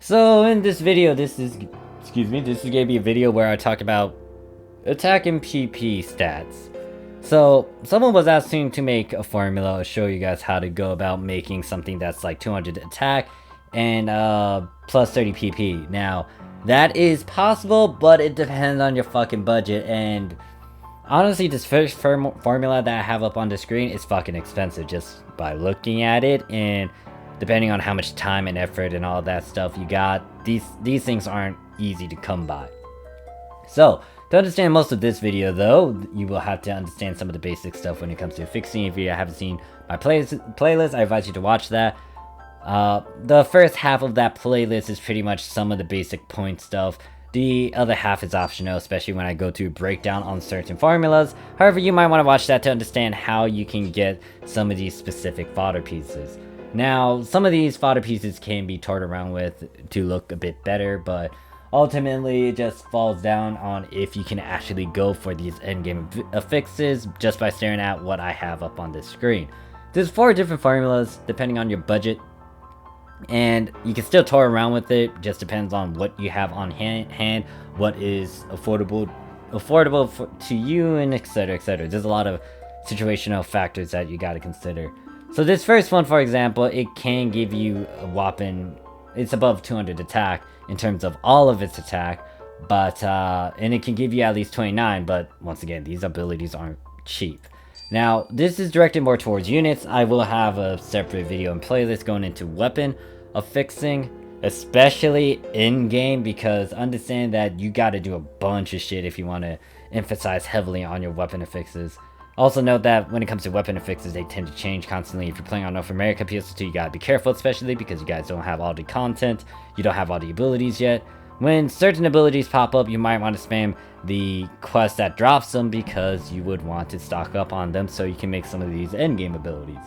So in this video, this is gonna be a video where I talk about attack and PP stats. So someone was asking to make a formula to show you guys how to go about making something that's like 200 attack and plus 30 PP. Now that is possible, but it depends on your fucking budget. And honestly, this first formula that I have up on the screen is fucking expensive just by looking at it, and depending on how much time and effort and all that stuff you got, these things aren't easy to come by. So, to understand most of this video though, you will have to understand some of the basic stuff when it comes to affixing. If you haven't seen my playlist, I advise you to watch that. The first half of that playlist is pretty much some of the basic point stuff. The other half is optional, especially when I go to breakdown on certain formulas. However, you might want to watch that to understand how you can get some of these specific fodder pieces. Now, some of these fodder pieces can be toyed around with to look a bit better, but ultimately it just falls down on if you can actually go for these endgame affixes just by staring at what I have up on this screen. There's 4 different formulas depending on your budget, and you can still toy around with it. Just depends on what you have on hand, what is affordable to you, and etc, etc. There's a lot of situational factors that you got to consider. So this first one, for example, it can give you a whopping, it's above 200 attack in terms of all of its attack, but and it can give you at least 29, but once again, these abilities aren't cheap. Now, this is directed more towards units. I will have a separate video and playlist going into weapon affixing, especially in-game, because understand that you gotta do a bunch of shit if you want to emphasize heavily on your weapon affixes. Also note that when it comes to weapon affixes, they tend to change constantly. If you're playing on North America PSO2, you gotta be careful, especially because you guys don't have all the content, you don't have all the abilities yet. When certain abilities pop up, you might want to spam the quest that drops them because you would want to stock up on them so you can make some of these endgame abilities.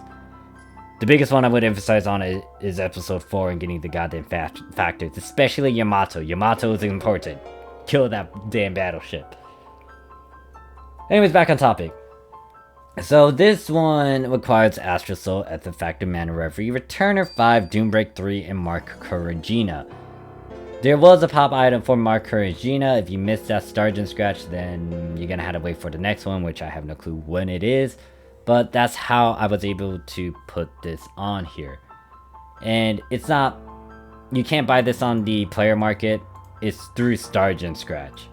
The biggest one I would emphasize on it is episode 4 and getting the goddamn factors, especially Yamato. Yamato is important. Kill that damn battleship. Anyways, back on topic. So this one requires Astral Soul at the Factor Mana Reverie, Returner 5, Doombreak 3, and Mark Couragina. There was a pop item for Mark Couragina. If you missed that Sergeant Scratch, then you're gonna have to wait for the next one, which I have no clue when it is. But that's how I was able to put this on here. And it's not, you can't buy this on the player market, it's through Sergeant Scratch.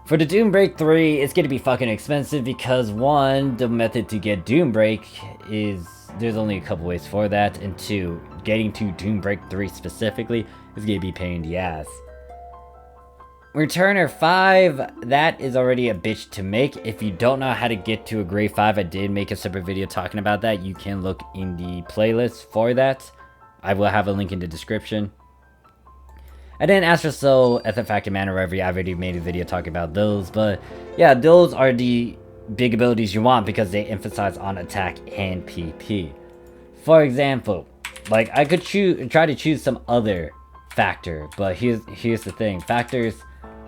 For the Doombreak 3, it's gonna be fucking expensive because 1, the method to get Doombreak is, there's only a couple ways for that, and 2, getting to Doombreak 3 specifically is gonna be pain in the ass. Returner 5, that is already a bitch to make. If you don't know how to get to a grade 5, I did make a separate video talking about that. You can look in the playlist for that. I will have a link in the description. And then Astral Soul, Factor Mana Reverie, I already made a video talking about those, but yeah, those are the big abilities you want because they emphasize on attack and PP. For example, like I could try to choose some other factor, but here's the thing. Factors,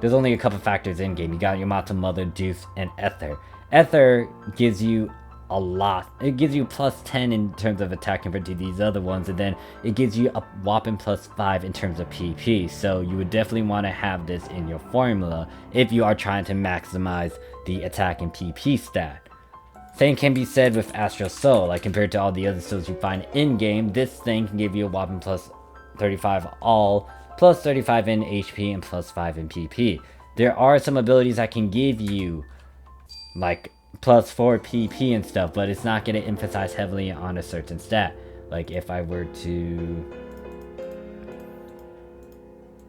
there's only a couple factors in game. You got Yamato, Mother, Deuce, and Ether. Ether gives you a lot. It gives you plus 10 in terms of attack compared to these other ones, and then it gives you a whopping plus 5 in terms of PP. So you would definitely want to have this in your formula if you are trying to maximize the attack and PP stat. Same can be said with Astral Soul. Like compared to all the other souls you find in game, this thing can give you a whopping plus 35 all, plus 35 in HP, and plus 5 in PP. There are some abilities that can give you like plus 4 PP and stuff, but it's not going to emphasize heavily on a certain stat. Like if I were to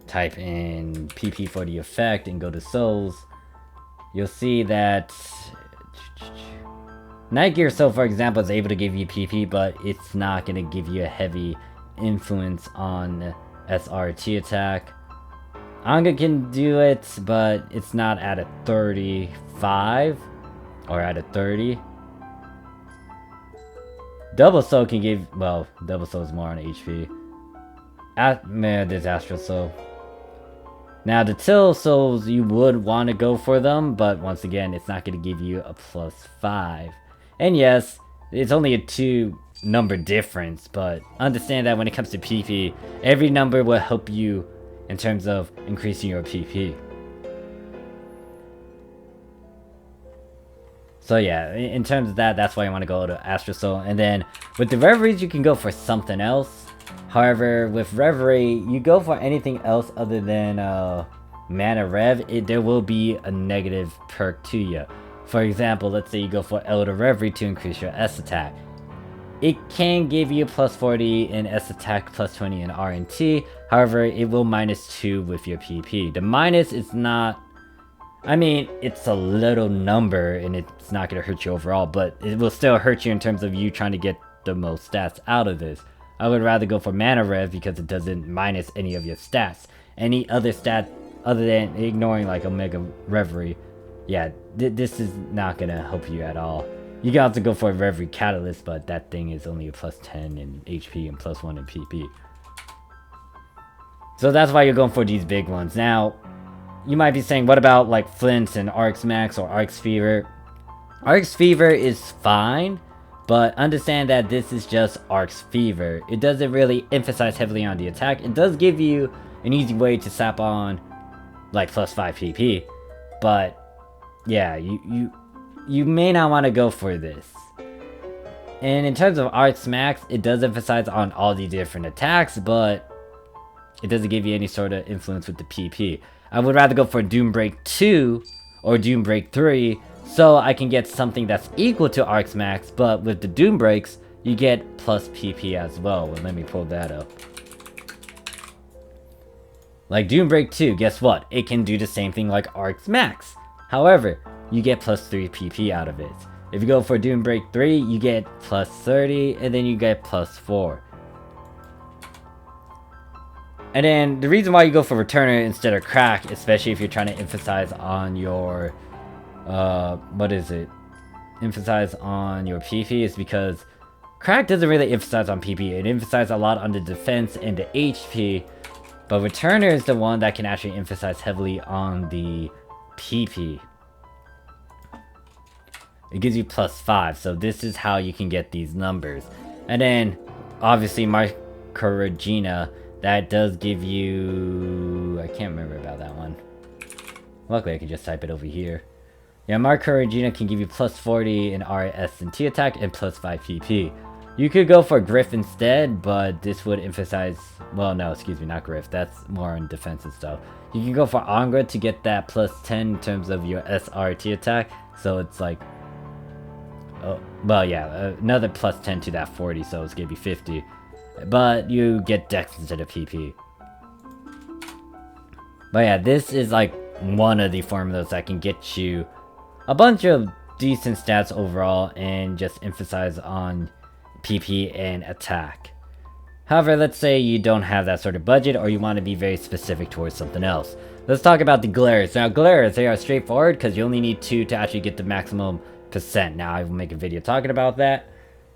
type in PP for the effect and go to souls, you'll see that Night Gear Soul, for example, is able to give you PP, but it's not going to give you a heavy influence on SRT attack. Anga can do it, but it's not at a 35 or at a 30. Double Soul can give, well, Double Soul is more on HP. Man, there's Astral Soul. Now the Till Souls, you would want to go for them, but once again, it's not going to give you a plus 5. And yes, it's only a 2 number difference, but understand that when it comes to PP, every number will help you in terms of increasing your PP. So yeah, in terms of that, that's why you want to go to Astrosoul. And then with the Reveries, you can go for something else. However, with Reverie, you go for anything else other than Mana Rev, there will be a negative perk to you. For example, let's say you go for Elder Reverie to increase your S attack. It can give you plus 40 in S attack, plus 20 in RNT. However, it will minus 2 with your PP. The minus is not... I mean, it's a little number and it's not going to hurt you overall, but it will still hurt you in terms of you trying to get the most stats out of this. I would rather go for Mana Rev because it doesn't minus any of your stats. Any other stat other than ignoring like Omega Reverie, yeah, this is not going to help you at all. You can also go for a Reverie Catalyst, but that thing is only a plus 10 in HP and plus 1 in PP. So that's why you're going for these big ones. Now, you might be saying, what about like Flint and Arcs Max or Arcs Fever? Arcs Fever is fine, but understand that this is just Arcs Fever. It doesn't really emphasize heavily on the attack. It does give you an easy way to sap on like plus 5 PP, but yeah, you may not want to go for this. And in terms of Arcs Max, it does emphasize on all the different attacks, but it doesn't give you any sort of influence with the PP. I would rather go for Doombreak 2 or Doombreak 3 so I can get something that's equal to Arcs Max, but with the Doombreaks, you get plus PP as well. Well, let me pull that up. Like Doombreak 2, guess what? It can do the same thing like Arcs Max. However, you get plus 3 PP out of it. If you go for Doombreak 3, you get plus 30, and then you get plus 4. And then the reason why you go for Returner instead of Crack, especially if you're trying to emphasize on your, emphasize on your PP, is because Crack doesn't really emphasize on PP. It emphasizes a lot on the defense and the HP, but Returner is the one that can actually emphasize heavily on the PP. It gives you plus 5, so this is how you can get these numbers. And then, obviously, Regina, that does give you... I can't remember about that one. Luckily, I can just type it over here. Yeah, Regina can give you plus 40 in RS and T attack and plus 5 PP. You could go for Griff instead, but this would emphasize... Well, no, excuse me, not Griff. That's more on defense and stuff. You can go for Angra to get that plus 10 in terms of your SRT attack. So it's like... Oh, well, yeah, another plus 10 to that 40, so it's gonna be 50. But you get Dex instead of PP. But yeah, this is like one of the formulas that can get you a bunch of decent stats overall and just emphasize on PP and attack. However, let's say you don't have that sort of budget or you want to be very specific towards something else. Let's talk about the glares. Now glares, they are straightforward because you only need 2 to actually get the maximum %. Now I will make a video talking about that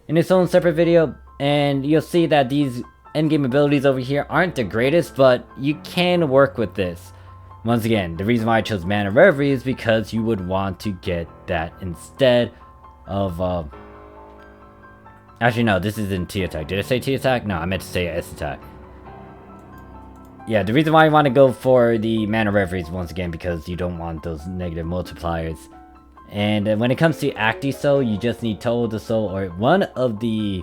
in its own separate video. And you'll see that these endgame abilities over here aren't the greatest, but you can work with this. Once again, the reason why I chose Mana Reverie is because you would want to get that instead of... Actually, no, this isn't T attack. Did I say T attack? No, I meant to say S attack. Yeah, the reason why you want to go for the Mana Reverie is once again because you don't want those negative multipliers. And when it comes to Acti Soul, you just need Toll the Soul or one of the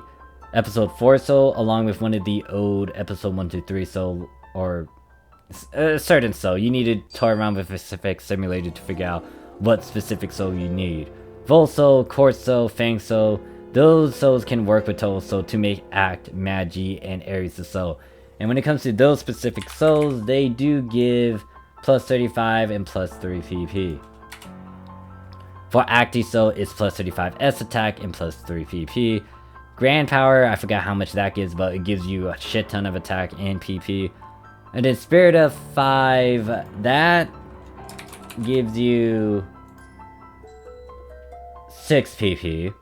Episode 4 Soul, along with one of the old Episode 1 to 3 Soul, or a certain Soul. You need to toy around with a specific simulator to figure out what specific Soul you need. Vol Soul, Quartz Soul, Fang Soul, those Souls can work with Total Soul to make Act, Magi, and Aries the Soul. And when it comes to those specific Souls, they do give plus 35 and plus 3 PP. For Acti Soul, it's plus 35 S attack and plus 3 PP. Grand Power, I forgot how much that gives, but it gives you a shit ton of attack and PP. And then Spirit of 5, that gives you 6 PP.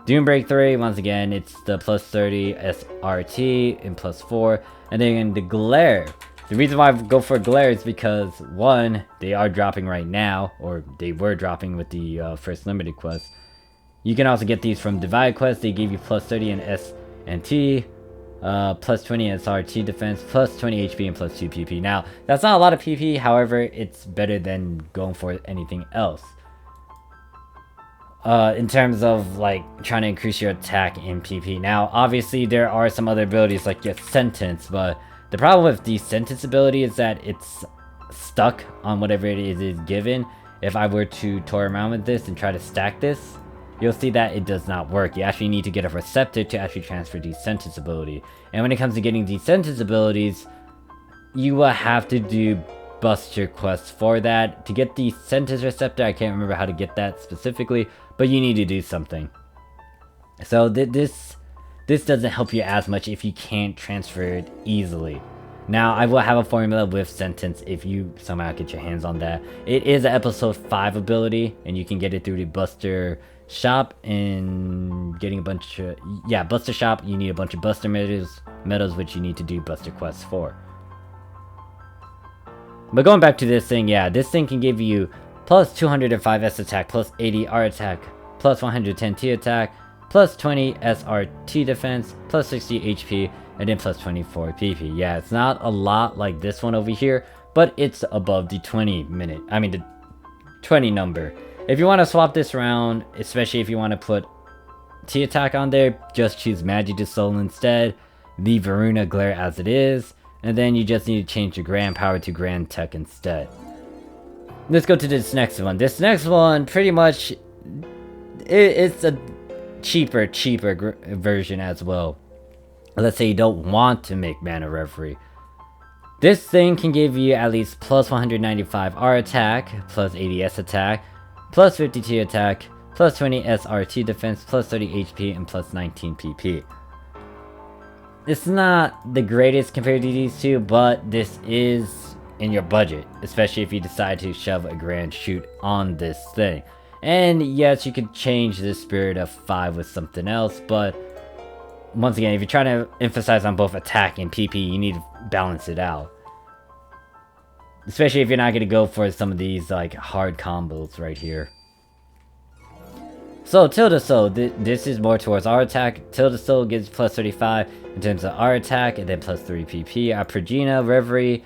Doombreak 3, once again, it's the plus 30 SRT and plus 4. And then the Glare. The reason why I go for Glare is because, 1, they are dropping right now, or they were dropping with the first limited quest. You can also get these from Divide Quest. They give you plus 30 in and T, plus 20 SRT defense, plus 20 HP, and plus 2 PP. Now, that's not a lot of PP, however, it's better than going for anything else. In terms of like trying to increase your attack in PP. Now, obviously, there are some other abilities like your sentence, but the problem with the sentence ability is that it's stuck on whatever it is given. If I were to toy around with this and try to stack this, you'll see that it does not work. You actually need to get a receptor to actually transfer the sentence ability. And when it comes to getting these sentence abilities, you will have to do Buster quests for that. To get the sentence receptor, I can't remember how to get that specifically, but you need to do something. So this doesn't help you as much if you can't transfer it easily. Now, I will have a formula with sentence if you somehow get your hands on that. It is an episode 5 ability, and you can get it through the Buster shop and getting a bunch of... Yeah, Buster shop, you need a bunch of Buster medals, which you need to do Buster quests for. But going back to this thing, yeah, this thing can give you plus 205 S attack, plus 80 R attack, plus 110 T attack, plus 20 SRT defense, plus 60 HP, and then plus 24 PP. Yeah, it's not a lot like this one over here, but it's above the 20 number. If you want to swap this around, especially if you want to put T attack on there, just choose Magic Soul instead, leave Varuna Glare as it is, and then you just need to change your Grand Power to Grand Tech instead. Let's go to this next one. This next one, pretty much, it's a cheaper version as well. Let's say you don't want to make Mana Reverie. This thing can give you at least plus 195 R attack, plus 80 S attack, plus 52 attack, plus 20 SRT defense, plus 30 HP, and plus 19 PP. It's not the greatest compared to these two, but this is in your budget, especially if you decide to shove a Grand Shoot on this thing. And yes, you could change the Spirit of 5 with something else, but once again, if you're trying to emphasize on both attack and PP, you need to balance it out. Especially if you're not going to go for some of these like hard combos right here. So Tilda Soul, this is more towards R attack. Tilda Soul gives plus 35 in terms of R attack, and then plus 3 PP. Aprigina, Reverie.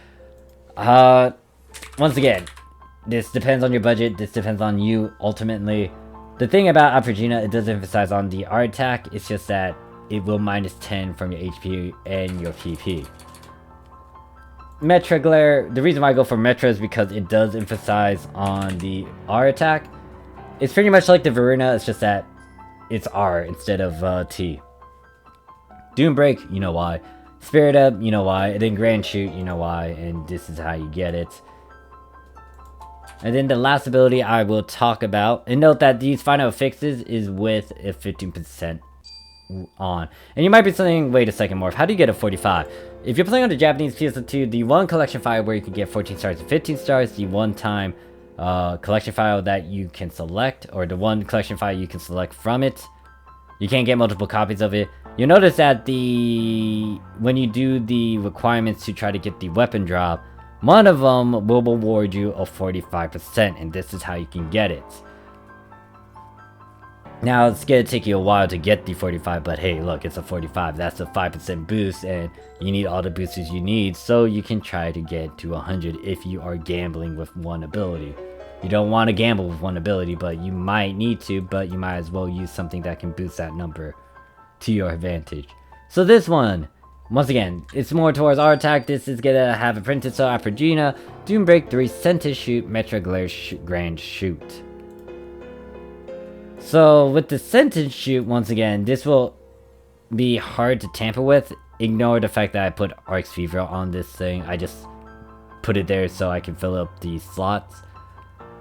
Once again, this depends on your budget. This depends on you ultimately. The thing about Aprigina, it does emphasize on the R attack. It's just that it will minus 10 from your HP and your PP. Metra Glare, the reason why I go for Metra is because it does emphasize on the R attack. It's pretty much like the Varuna, it's just that it's R instead of T. Doom Break, you know why. Spirit Up, you know why. And then Grand Shoot, you know why. And this is how you get it. And then the last ability I will talk about. And note that these final fixes is with a 15% on. And you might be saying, wait a second, Morph, how do you get a 45? If you're playing on the Japanese PSO2, the one collection file where you can get 14 stars and 15 stars, the one time collection file that you can select, or the one collection file you can select from it, you can't get multiple copies of it. You'll notice that when you do the requirements to try to get the weapon drop, one of them will reward you a 45%, and this is how you can get it. Now, it's gonna take you a while to get the 45, but hey, look, it's a 45. That's a 5% boost, and you need all the boosters you need, so you can try to get to 100 if you are gambling with one ability. You don't want to gamble with one ability, but you might need to, but you might as well use something that can boost that number to your advantage. So this one, once again, it's more towards R attack. This is gonna have Apprentice of Aprigina, Doom Break 3, Sentence Shoot, Metra Glare Grand Shoot. So with the Sentence Shoot, once again, this will be hard to tamper with. Ignore the fact that I put Arx Fever on this thing. I just put it there so I can fill up these slots.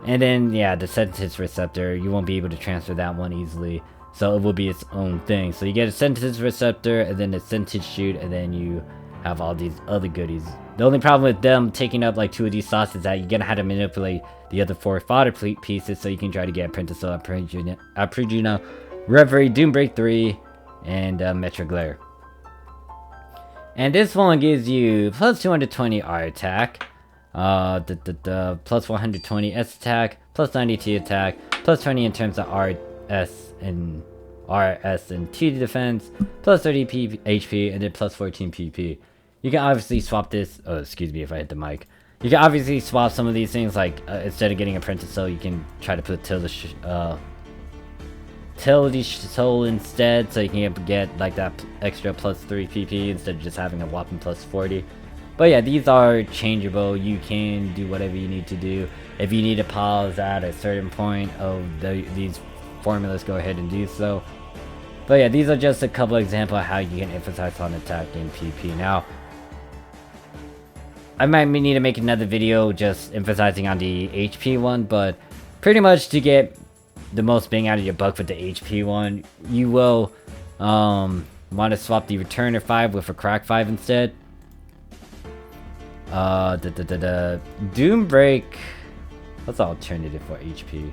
And then, yeah, the Sentence Receptor, you won't be able to transfer that one easily. So it will be its own thing. So you get a Sentence Receptor, and then a Sentence Shoot, and then you have all these other goodies. The only problem with them taking up like 2 of these slots is that you're gonna have to manipulate the other 4 fodder pieces so you can try to get Apprentice of Aprigina, Reverie, Doom Break 3, and Metra Glare. And this one gives you plus 220 R attack, plus 120 S attack, plus 90 T attack, plus 20 in terms of RS and R, S, and T defense, plus 30 HP, and then plus 14 PP. You can obviously swap this. Oh, excuse me if I hit the mic. You can obviously swap some of these things, like instead of getting Apprentice Soul, you can try to put Utility Soul instead, so you can get like that extra plus 3 PP instead of just having a whopping plus 40. But yeah, these are changeable. You can do whatever you need to do. If you need to pause at a certain point of these formulas, go ahead and do so. But yeah, these are just a couple examples of how you can emphasize on attack in PP. Now, I might need to make another video just emphasizing on the HP one, but pretty much to get the most bang out of your buck with the HP one, you will want to swap the Returner 5 with a Crack 5 instead. Doom Break, what's the alternative for HP?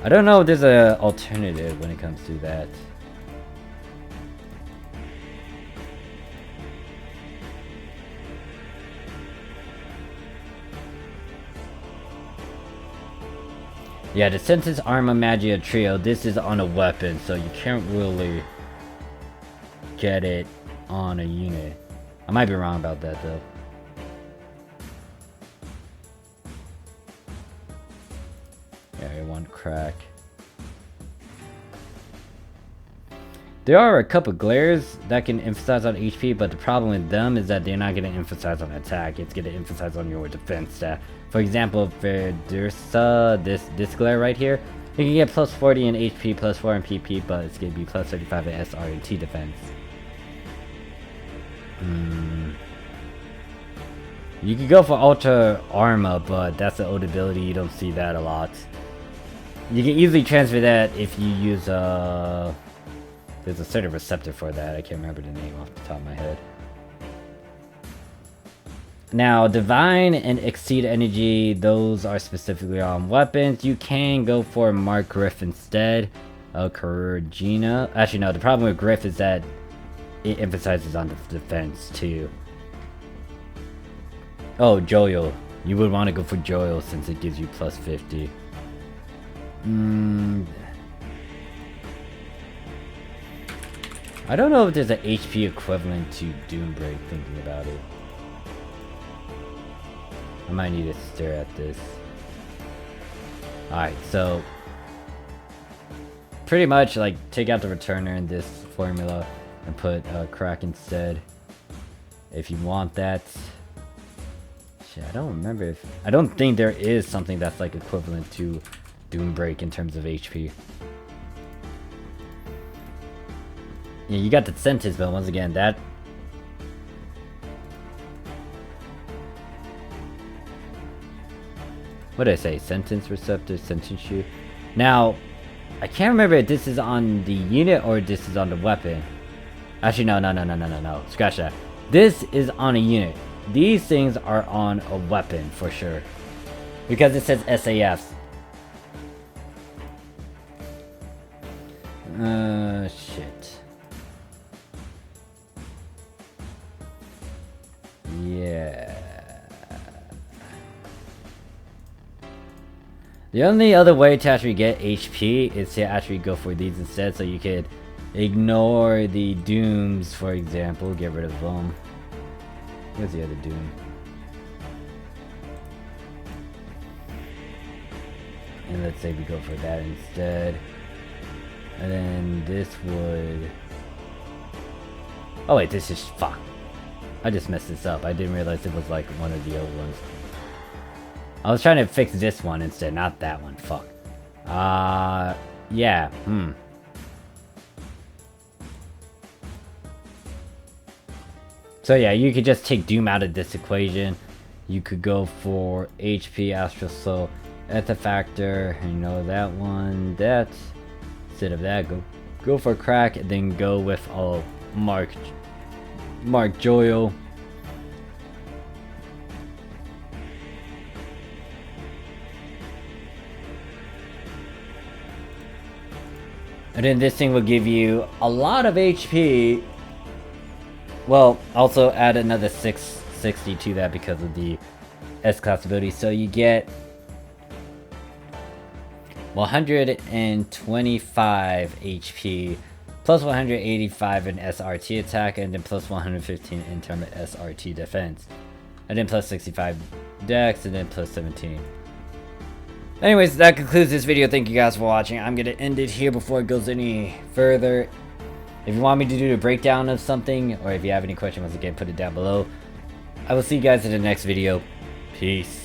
I don't know if there's an alternative when it comes to that. Yeah, the Sentence Arma Magia Trio, this is on a weapon, so you can't really get it on a unit. I might be wrong about that though. Yeah, one crack. There are a couple glares that can emphasize on HP, but the problem with them is that they're not going to emphasize on attack. It's going to emphasize on your defense stat. For example, for this glare right here, you can get plus 40 in HP, plus 4 in PP, but it's going to be plus 35 in SR and T defense. You could go for Ultra Arma, but that's an old ability. You don't see that a lot. You can easily transfer that if you use there's a certain receptor for that. I can't remember the name off the top of my head. Now, Divine and Exceed Energy, those are specifically on weapons. You can go for Mark Griff instead of Corregina. Actually, no, the problem with Griff is that it emphasizes on the defense too. Oh, Joyo. You would want to go for Joyo since it gives you plus 50. I don't know if there's an HP equivalent to Doombreak, thinking about it. I might need to stare at this. Alright, so pretty much like take out the returner in this formula and put Crack instead if you want that. Shit, I don't remember if I don't think there is something that's like equivalent to Doombreak in terms of HP. Yeah, you got the sentence, but once again, that... What did I say? Sentence receptor, sentence shoe. Now, I can't remember if this is on the unit or this is on the weapon. Actually, no. Scratch that. This is on a unit. These things are on a weapon for sure. Because it says SAFs. Shit. Yeah. The only other way to actually get HP is to actually go for these instead, so you could ignore the Dooms, for example, get rid of them. Where's the other Doom? And let's say we go for that instead. And then this would... Oh wait, this is... Fuck. I just messed this up. I didn't realize it was like one of the old ones. I was trying to fix this one instead, not that one. Fuck. Yeah. So yeah, you could just take Doom out of this equation. You could go for HP, Astral Soul, Artifactor, you know that one, that. Instead of that, go for Crack, and then go with Mark Joyo. And then this thing will give you a lot of HP. Well, also add another 660 to that because of the S-class ability. So you get 125 HP, plus 185 in SRT attack, and then plus 115 in term of SRT defense. And then plus 65 dex, and then plus 17. Anyways, that concludes this video. Thank you guys for watching. I'm going to end it here before it goes any further. If you want me to do a breakdown of something, or if you have any questions, once again, put it down below. I will see you guys in the next video. Peace.